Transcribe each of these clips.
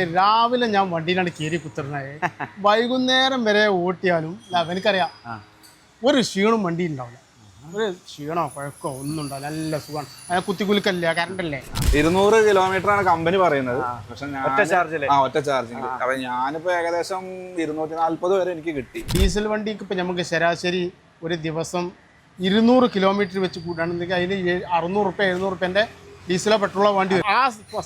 രാവിലെ ഞാൻ വണ്ടിയിലാണ് കയറി കുത്തിരുന്നത്. വൈകുന്നേരം വരെ ഓട്ടിയാലും എനിക്കറിയാം ഒരു ക്ഷീണവും വണ്ടി ഉണ്ടാവില്ല. ഒരു ക്ഷീണോ കുഴക്കമോ ഒന്നും ഉണ്ടാവില്ല. നല്ല സുഖമാണ്. കുത്തിക്കുലുക്കല്ല, കറണ്ടല്ലേ. 200 കിലോമീറ്റർ ആണ് കമ്പനി പറയുന്നത്. പക്ഷെ ഒറ്റ ചാർജിങ്. അപ്പൊ ഞാനിപ്പോ ഏകദേശം 240 വരെ എനിക്ക് കിട്ടി. ഡീസൽ വണ്ടിക്ക് ഇപ്പൊ നമുക്ക് ശരാശരി ഒരു ദിവസം 200 കിലോമീറ്റർ വെച്ച് കൂട്ടാണെന്നുണ്ടെങ്കിൽ അതിന് 600 റുപ്യ 700 റുപ്യന്റെ ഡീസലോ പെട്രോളോ വണ്ടി വരും. ആ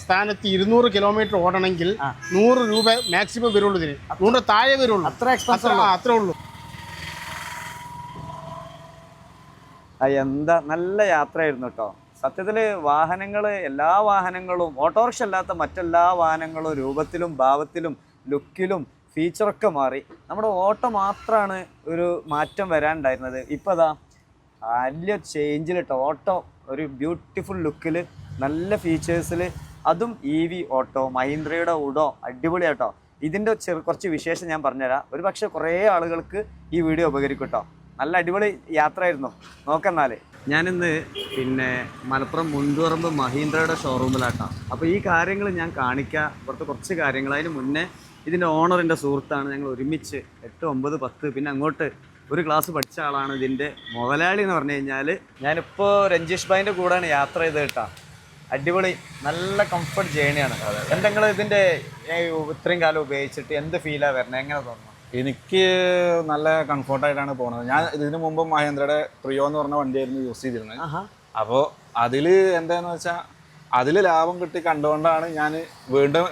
സ്ഥാനത്ത് 200 കിലോമീറ്റർ ഓടണമെങ്കിൽ 100 രൂപ മാക്സിമം വരുള്ളൂ. ഇതിന് 100 താഴെ വരുള്ളൂ. അത്രേ ഉള്ളൂ. എന്താ നല്ല യാത്രയായിരുന്നു കേട്ടോ. സത്യത്തില് വാഹനങ്ങള്, എല്ലാ വാഹനങ്ങളും, ഓട്ടോറിക്ഷ അല്ലാത്ത മറ്റെല്ലാ വാഹനങ്ങളും രൂപത്തിലും ഭാവത്തിലും ലുക്കിലും ഫീച്ചറൊക്കെ മാറി. നമ്മുടെ ഓട്ടോ മാത്രമാണ് ഒരു മാറ്റം വരാനുണ്ടായിരുന്നത്. ഇപ്പം അതാ വലിയ ചേഞ്ചിൽ കേട്ടോ. ഓട്ടോ ഒരു ബ്യൂട്ടിഫുൾ ലുക്കിൽ, നല്ല ഫീച്ചേഴ്സിൽ, അതും EV ഓട്ടോ, മഹീന്ദ്രയുടെ ഉഡോ അടിപൊളിയാട്ടോ. ഇതിൻ്റെ കുറച്ച് വിശേഷം ഞാൻ പറഞ്ഞുതരാം. ഒരു പക്ഷേ കുറേ ആളുകൾക്ക് ഈ വീഡിയോ ഉപകരിക്കും കേട്ടോ. നല്ല അടിപൊളി യാത്രയായിരുന്നു. നോക്കെന്നാല് ഞാനിന്ന് മലപ്പുറം മുണ്ടുപറമ്പ് മഹീന്ദ്രയുടെ ഷോറൂമിലാട്ടോ. അപ്പോൾ ഈ കാര്യങ്ങൾ ഞാൻ കാണിക്കാം, കുറച്ച് കാര്യങ്ങൾ. അതിന് മുന്നേ ഇതിൻ്റെ ഓണറിൻ്റെ സുഹൃത്താണ്. ഞങ്ങൾ ഒരുമിച്ച് 8, 9, 10 പിന്നെ അങ്ങോട്ട് ഒരു ക്ലാസ് പഠിച്ച ആളാണ് ഇതിൻ്റെ മുതലാളി എന്ന് പറഞ്ഞു കഴിഞ്ഞാൽ. ഞാനിപ്പോൾ രഞ്ജീഷ് ഭായിൻ്റെ കൂടെയാണ് യാത്ര ചെയ്ത് കേട്ടോ. അടിപൊളി, നല്ല കംഫർട്ട് ജേണിയാണ്. എന്തെങ്കിലും ഇതിൻ്റെ ഇത്രയും കാലം ഉപയോഗിച്ചിട്ട് എന്ത് ഫീലാണ് വരുന്നത്, എങ്ങനെ തോന്നുന്നു? എനിക്ക് നല്ല കംഫർട്ടായിട്ടാണ് പോകുന്നത്. ഞാൻ ഇതിനു മുമ്പ് മഹേന്ദ്രയുടെ പ്രിയോ എന്ന് പറഞ്ഞ വണ്ടിയായിരുന്നു യൂസ് ചെയ്തിരുന്നത്. അപ്പോൾ അതിൽ എന്താണെന്ന് വെച്ചാൽ അതിൽ ലാഭം കിട്ടി കണ്ടുകൊണ്ടാണ് ഞാൻ വീണ്ടും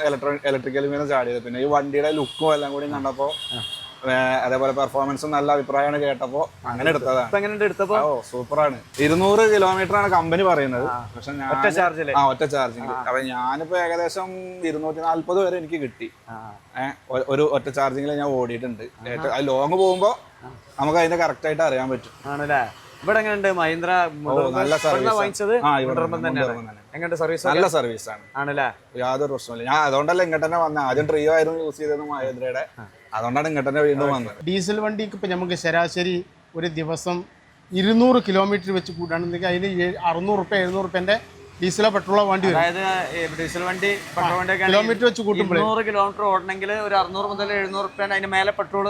ഇലക്ട്രിക്കൽ മീന്ന് ചാടിയത്. പിന്നെ ഈ വണ്ടിയുടെ ലുക്കും എല്ലാം കൂടി കണ്ടപ്പോൾ, അതേപോലെ പെർഫോമൻസും നല്ല അഭിപ്രായമാണ് കേട്ടപ്പോൾ അങ്ങനെ എടുത്തതാണ്. ഓ സൂപ്പറാണ്. 200 കിലോമീറ്റർ ആണ് കമ്പനി പറയുന്നത്. പക്ഷെ ഞാൻ ഒറ്റ ചാർജിങ്. അപ്പൊ ഞാനിപ്പോ ഏകദേശം 240 വരെ എനിക്ക് കിട്ടി. ഒരു ഒറ്റ ചാർജിങ്ങിൽ ഞാൻ ഓടിയിട്ടുണ്ട്. അത് ലോങ് പോകുമ്പോ നമുക്ക് അതിന്റെ കറക്റ്റ് ആയിട്ട് അറിയാൻ പറ്റും. ആണല്ലേ? ഇവിടെ എങ്ങനെയുണ്ട് മഹീന്ദ്ര? നല്ല സർവീസ്. നല്ല സർവീസ് ആണ്. ആണല്ലേ? യാതൊരു പ്രശ്നമില്ല. ഞാൻ അതുകൊണ്ടല്ല ഇങ്ങോട്ട് തന്നെ വന്നത്. ആദ്യം ട്രിയോ ആയിരുന്നു യൂസ് ചെയ്തത് മഹീന്ദ്രയുടെ. അതുകൊണ്ടാണ് ഇങ്ങോട്ട് തന്നെ വീണ്ടും വന്നത്. ഡീസൽ വണ്ടിക്ക് ഇപ്പൊ നമുക്ക് ശരാശരി ഒരു ദിവസം 200 കിലോമീറ്റർ വെച്ച് കൂട്ടാണെന്നുണ്ടെങ്കിൽ അതിന് 600 റുപ്യ 700 റുപ്യന്റെ ഡീസലോ പെട്രോളോ വണ്ടി വരും. അതായത് ഡീസൽ വണ്ടി, പെട്രോൾ വണ്ടി കിലോമീറ്റർ വെച്ച് കൂട്ടുമ്പോൾ 200 കിലോമീറ്റർ ഓടണമെങ്കിൽ ഒരു 600 മുതൽ 700 റുപ്യ അതിന് മേലെ പെട്രോൾ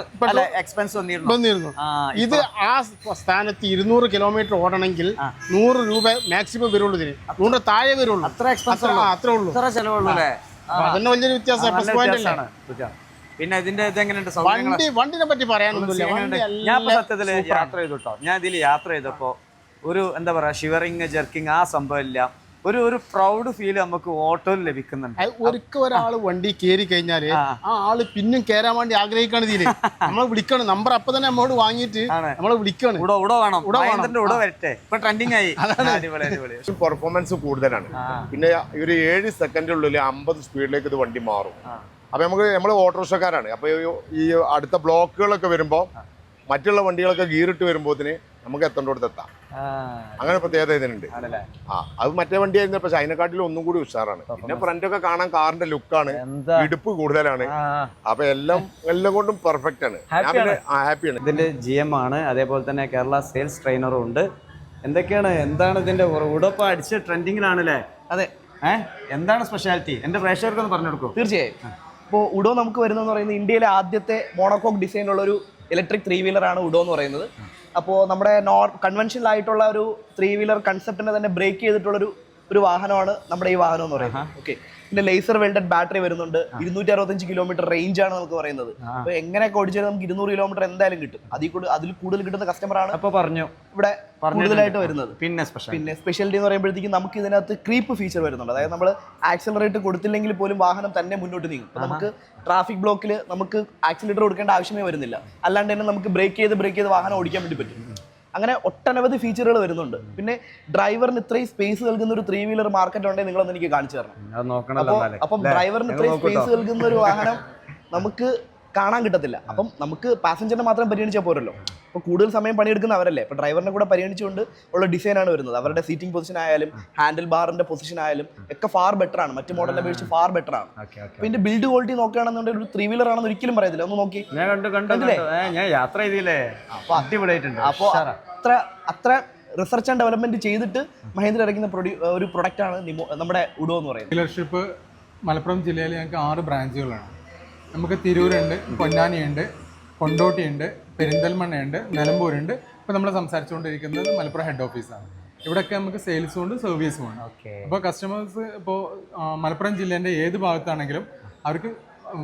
എക്സ്പെൻസ് വന്നിരുന്നു. ഇത് ആ സ്ഥാനത്ത് 200 കിലോമീറ്റർ ഓടണമെങ്കിൽ 100 രൂപ മാക്സിമം വരുള്ളൂ. ഇതിന് 100 താഴെ വരുള്ളൂ. അത്രേ ഉള്ളൂ. അത്ര ചെലവുള്ളൂ അല്ലേ? അതന്നെ വലിയൊരു വ്യത്യാസം. പിന്നെ ഇതിന്റെ ഇതെങ്ങനെയുണ്ട്? വണ്ടിനെ പറ്റി പറയാനൊന്നുമില്ല. ഞാൻ സത്യത്തില് യാത്ര ചെയ്തു കേട്ടോ. ഞാൻ ഇതിൽ യാത്ര ചെയ്തപ്പോ ഒരു എന്താ പറയാ, ഷിവറിങ്, ജെർക്കിങ് ആ സംഭവം ഇല്ല. ഒരു പ്രൗഡ് ഫീൽ നമുക്ക് ഓട്ടോയിൽ ലഭിക്കുന്നുണ്ട്. ഒരിക്കൽ ഒരാൾ വണ്ടി കയറി കഴിഞ്ഞാല് ആ ആള് പിന്നും കയറാൻ വേണ്ടി ആഗ്രഹിക്കാണ്. ഇതില് നമ്മളെ വിളിക്കണം. നമ്പർ അപ്പൊ തന്നെ നമ്മോട് വാങ്ങിയിട്ട് നമ്മളെ വിളിക്കണം. ഉടോ വേണം, ഉടോ വരട്ടെ. ഇപ്പൊ ട്രെൻഡിങ് ആയി. പെർഫോമൻസ് കൂടുതലാണ്. പിന്നെ ഒരു 7 സെക്കൻഡിനുള്ളിൽ 50 സ്പീഡിലേക്ക് ഇത് വണ്ടി മാറും. അപ്പൊ നമ്മൾ ഓട്ടോറിക്ഷക്കാരാണ്. അപ്പൊ ഈ അടുത്ത ബ്ലോക്കുകളൊക്കെ വരുമ്പോ മറ്റുള്ള വണ്ടികളൊക്കെ ഗീറിട്ട് വരുമ്പോത്തിന് നമുക്ക് എത്തേണ്ടടുത്ത് എത്താം. അങ്ങനെ പ്രത്യേകത ഇതിനുണ്ട്. അത് മറ്റേ വണ്ടിയായിരുന്നു. പക്ഷെ അതിനെക്കാട്ടിലും ഒന്നും കൂടി ഉഷാറാണ്. പിന്നെ ഫ്രണ്ടൊക്കെ കാണാൻ കാറിന്റെ ലുക്കാണ്, ഇടുപ്പ് കൂടുതലാണ്. അപ്പൊ എല്ലാം കൊണ്ടും പെർഫെക്റ്റ് ആണ്. ഹാപ്പിയാണ്. ഇതിന്റെ GM ആണ്. അതേപോലെ തന്നെ കേരള സെയിൽസ് ട്രെയിനറും ഉണ്ട്. എന്താണ് ഇതിന്റെ ഉടപ്പ് അടിച്ച് ട്രെൻഡിങ്ങിലാണല്ലേ? അതെ. എന്താണ് സ്പെഷ്യാലിറ്റി? എന്റെ പ്രേക്ഷകർക്കൊന്ന് പറഞ്ഞു കൊടുക്കും. തീർച്ചയായും. ഇപ്പോൾ ഉഡോ നമുക്ക് വരുന്നതെന്ന് പറയുന്നത് ഇന്ത്യയിലെ ആദ്യത്തെ മോണോകോക്ക് ഡിസൈനുള്ള ഒരു ഇലക്ട്രിക് 3 വീലറാണ് ഉഡോ എന്ന് പറയുന്നത്. അപ്പോൾ നമ്മുടെ കൺവെൻഷനൽ ആയിട്ടുള്ള ഒരു 3 വീലർ കൺസെപ്റ്റിനെ തന്നെ ബ്രേക്ക് ചെയ്തിട്ടുള്ളൊരു വാഹനമാണ് നമ്മുടെ ഈ വാഹനം എന്ന് പറയുന്നത്. ഓക്കെ. പിന്നെ ലേസർ വെൽഡഡ് ബാറ്ററി വരുന്നുണ്ട്. 265 കിലോമീറ്റർ റേഞ്ച് ആണ് നമുക്ക് പറയുന്നത്. അപ്പോൾ എങ്ങനെയൊക്കെ ഓടിച്ചാൽ നമുക്ക് 200 കിലോമീറ്റർ എന്തായാലും കിട്ടും. അതിൽ കൂടുതൽ കിട്ടുന്ന കസ്റ്റമറാണ് ഇവിടെ കൂടുതലായിട്ട് വരുന്നത്. പിന്നെ സ്പെഷ്യാലിറ്റി എന്ന് പറയുമ്പോഴത്തേക്കും നമുക്ക് ഇതിനകത്ത് ക്രീപ്പ് ഫീച്ചർ വരുന്നുണ്ട്. അതായത് നമ്മൾ ആക്സിലറേറ്റ് കൊടുത്തില്ലെങ്കിൽ പോലും വാഹനം തന്നെ മുന്നോട്ട് നീങ്ങും. അപ്പോൾ നമുക്ക് ട്രാഫിക് ബ്ലോക്കിൽ നമുക്ക് ആക്സിലേറ്റർ കൊടുക്കേണ്ട ആവശ്യമേ വരുന്നില്ല. അല്ലാണ്ട് തന്നെ നമുക്ക് ബ്രേക്ക് ചെയ്ത് വാഹനം ഓടിക്കാൻ വേണ്ടി പറ്റും. അങ്ങനെ ഒട്ടനവധി ഫീച്ചറുകൾ വരുന്നുണ്ട്. പിന്നെ ഡ്രൈവറിന് ഇത്രയും സ്പേസ് നൽകുന്ന ഒരു 3 വീലർ മാർക്കറ്റ് ഉണ്ടെങ്കിൽ നിങ്ങളൊന്ന് എനിക്ക് കാണിച്ചു തരണം. അപ്പം ഡ്രൈവറിന് ഇത്രയും സ്പേസ് നൽകുന്ന ഒരു വാഹനം നമുക്ക് കാണാൻ കിട്ടത്തില്ല. അപ്പം നമുക്ക് പാസഞ്ചറിനെ മാത്രം പരിഗണിച്ചാൽ പോരല്ലോ. അപ്പോൾ കൂടുതൽ സമയം പണിയെടുക്കുന്ന അവരല്ലേ. അപ്പോൾ ഡ്രൈവറിനെ കൂടെ പരിഗണിച്ചുകൊണ്ട് ഉള്ള ഡിസൈനാണ് വരുന്നത്. അവരുടെ സീറ്റിംഗ് പൊസിഷൻ ആയാലും ഹാൻഡിൽ ബാറിന്റെ പൊസിഷൻ ആയാലും ഒക്കെ ഫാർ ബെറ്റർ ആണ്. മറ്റു മോഡലിനെ അപേക്ഷിച്ച് ഫാർ ബെറ്റർ ആണ്. അപ്പോൾ ഇതിന്റെ ബിൽഡ് ക്വാളിറ്റി നോക്കുകയാണെന്നുണ്ടെങ്കിൽ ഒരു 3 വീലർ ആണെന്ന് ഒരിക്കലും പറയത്തില്ല. ഒന്ന് നോക്കി, ഞാൻ യാത്ര ചെയ്തില്ലേ? അപ്പോൾ അടിപൊളിയായിട്ടുണ്ട്. അപ്പോൾ അത്ര റിസർച്ച് ആൻഡ് ഡെവലപ്മെന്റ് ചെയ്തിട്ട് മഹീന്ദ്ര ഇറക്കുന്ന ഒരു പ്രൊഡക്റ്റ് ആണ് നമ്മുടെ ഉഡോ എന്ന് പറയുന്നത്. ഡീലർഷിപ്പ് മലപ്പുറം ജില്ലയിൽ ഞങ്ങൾക്ക് 6 ബ്രാഞ്ചുകളാണ്. നമുക്ക് തിരൂരുണ്ട്, പൊന്നാനിയുണ്ട്, കൊണ്ടോട്ടിയുണ്ട്, പെരിന്തൽമണ്ണയുണ്ട്, നിലമ്പൂരുണ്ട്. ഇപ്പോൾ നമ്മൾ സംസാരിച്ചുകൊണ്ടിരിക്കുന്നത് മലപ്പുറം ഹെഡ് ഓഫീസാണ്. ഇവിടെയൊക്കെ നമുക്ക് സെയിൽസും ഉണ്ട്, സർവീസും ഉണ്ട്. അപ്പോൾ കസ്റ്റമേഴ്സ് ഇപ്പോൾ മലപ്പുറം ജില്ലേൻ്റെ ഏത് ഭാഗത്താണെങ്കിലും അവർക്ക്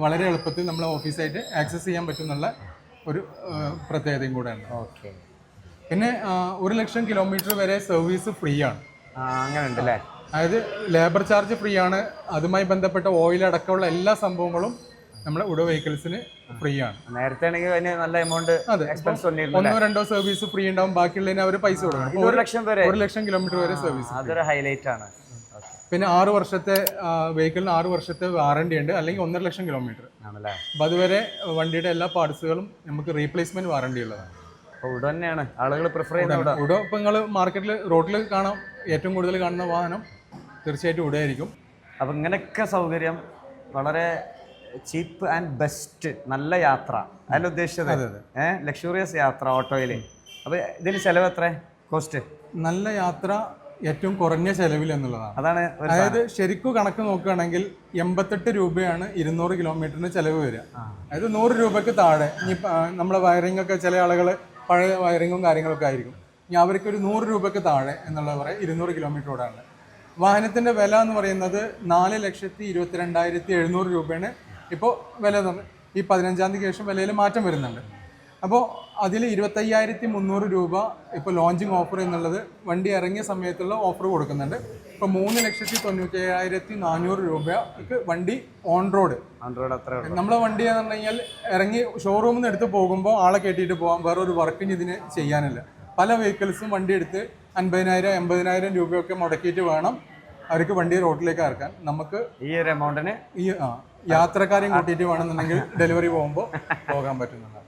വളരെ എളുപ്പത്തിൽ നമ്മളെ ഓഫീസായിട്ട് ആക്സസ് ചെയ്യാൻ പറ്റുന്നുള്ള ഒരു പ്രത്യേകതയും കൂടെയാണ്. ഓക്കെ. പിന്നെ 1,00,000 കിലോമീറ്റർ വരെ സർവീസ് ഫ്രീ ആണ്. അങ്ങനെ ഉണ്ട് അല്ലേ? അതായത് ലേബർ ചാർജ് ഫ്രീ ആണ്. അതുമായി ബന്ധപ്പെട്ട ഓയിൽ അടക്കമുള്ള എല്ലാ സംഭവങ്ങളും നമ്മുടെ ഉട വെഹിക്കിൾസിന് ഫ്രീ ആണ്. നേരത്തെ ആണെങ്കിൽ അതിന് നല്ല എമൗണ്ട് എക്സ്പെൻസ് വന്നിരുന്നു. 1-2 സർവീസ് ഫ്രീ ഉണ്ടാവും, ബാക്കിയുള്ളതിന് അവർ പൈസ കൊടുക്കണം. 1,00,000 വരെ 1,00,000 കിലോമീറ്റർ വരെ സർവീസ്. അതൊരു ഹൈലൈറ്റ് ആണ്. പിന്നെ 6 വർഷത്തെ വെഹിക്കിളിന് 6 വർഷത്തെ വാറണ്ടി ഉണ്ട്, അല്ലെങ്കിൽ 1,50,000 കിലോമീറ്റർ ആണല്ലേ? അപ്പോൾ അതുവരെ വണ്ടിയുടെ എല്ലാ പാർട്സുകളും നമുക്ക് റീപ്ലേസ്മെന്റ് വാറണ്ടി ഉള്ളതാണ്. അപ്പോൾ ഉട തന്നെയാണ് ആളുകൾ പ്രിഫർ ചെയ്യുന്നത്. ഉട ഇപ്പോൾ നിങ്ങൾ മാർക്കറ്റിൽ റോഡിൽ കാണാം, ഏറ്റവും കൂടുതൽ കാണുന്ന വാഹനം തീർച്ചയായിട്ടും ഉടയായിരിക്കും. അപ്പം ഇങ്ങനെയൊക്കെ സൗകര്യം, വളരെ ചീപ്പ് ആൻഡ് ബെസ്റ്റ്, നല്ല യാത്ര, അതിൽ ഉദ്ദേശിച്ചത് ലക്ഷറിയസ് യാത്ര ഓട്ടോയിൽ. അപ്പോൾ ഇതിന് ചിലവ് എത്ര, കോസ്റ്റ്? നല്ല യാത്ര ഏറ്റവും കുറഞ്ഞ ചെലവിൽ എന്നുള്ളതാണ്. അതാണ്. അതായത് ശരിക്കും കണക്ക് നോക്കുകയാണെങ്കിൽ 88 രൂപയാണ് 200 കിലോമീറ്ററിന് ചിലവ് വരിക. അതായത് 100 രൂപയ്ക്ക് താഴെ. ഇനി നമ്മളെ വയറിംഗ് ഒക്കെ ചില ആളുകൾ പഴയ വയറിങ്ങും കാര്യങ്ങളൊക്കെ ആയിരിക്കും. ഇനി അവർക്ക് ഒരു 100 രൂപയ്ക്ക് താഴെ എന്നുള്ളത് പറയാം 200 കിലോമീറ്റർ ഓടാണ്. വാഹനത്തിൻ്റെ വില എന്ന് പറയുന്നത് 4,22,700 രൂപയാണ് ഇപ്പോൾ വില. ഈ 15-ാം തീയതിക്ക് ശേഷം വിലയിൽ മാറ്റം വരുന്നുണ്ട്. അപ്പോൾ അതിൽ 25,300 രൂപ ഇപ്പോൾ ലോഞ്ചിങ് ഓഫർ എന്നുള്ളത് വണ്ടി ഇറങ്ങിയ സമയത്തുള്ള ഓഫർ കൊടുക്കുന്നുണ്ട്. ഇപ്പോൾ 3,97,400 രൂപയ്ക്ക് വണ്ടി ഓൺ റോഡ്. അത്ര നമ്മളെ വണ്ടി എന്ന് പറഞ്ഞു കഴിഞ്ഞാൽ ഇറങ്ങി ഷോറൂമിൽ നിന്ന് എടുത്ത് പോകുമ്പോൾ ആളെ കയറ്റിയിട്ട് പോകാം, വേറൊരു വർക്കിന് ഇതിന് ചെയ്യാനില്ല. പല വെഹിക്കിൾസും വണ്ടി എടുത്ത് 50,000-80,000 രൂപയൊക്കെ മുടക്കിയിട്ട് വേണം അവർക്ക് വണ്ടി റോഡിലേക്ക് ഇറക്കാൻ. നമുക്ക് ഈ ഒരു എമൗണ്ടിന് ഈ യാത്രക്കാരെയും കൂട്ടിയിട്ട് വേണമെന്നുണ്ടെങ്കിൽ ഡെലിവറി പോകുമ്പോൾ പോകാൻ പറ്റുന്നതാണ്.